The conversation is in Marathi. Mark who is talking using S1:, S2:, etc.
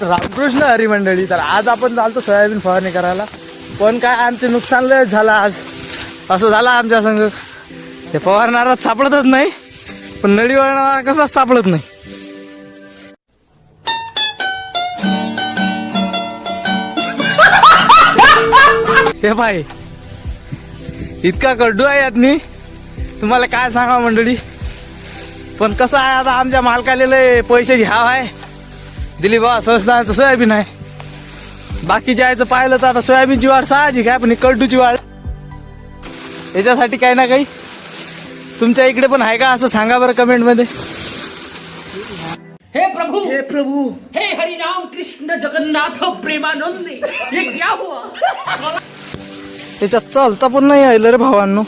S1: रामकृष्ण हरी मंडळी. तर आज आपण चालतो सोयाबीन फवारणी करायला, पण काय आमचे नुकसान लय झालं आज. असं झालं आमच्या संग, ते फवारणारा सापडतच नाही, पण नळी वळणारा कसाच सापडत नाही. हे पाय इतका गड्डू आहे यातनी, तुम्हाला काय सांगा मंडळी. पण कसं आहे आता आमच्या मालकाला लय पैशाची हाव आहे. दिलीप बाबा संस्थानाचं सोयाबीन आहे. बाकीच्या यायचं पाहिलं तर आता सोयाबीनची वाढ साहजिक आहे, पण कडूची वाढ याच्यासाठी काही ना काही तुमच्या इकडे पण आहे का असं सांगा बरं कमेंट मध्ये.
S2: हे प्रभु,
S1: हे प्रभू,
S2: हे हरिनाम कृष्ण जगन्नाथ प्रेमानंद, ये क्या हुआ?
S1: त्याच्यात चालता पण नाही आलं रे भावांनो.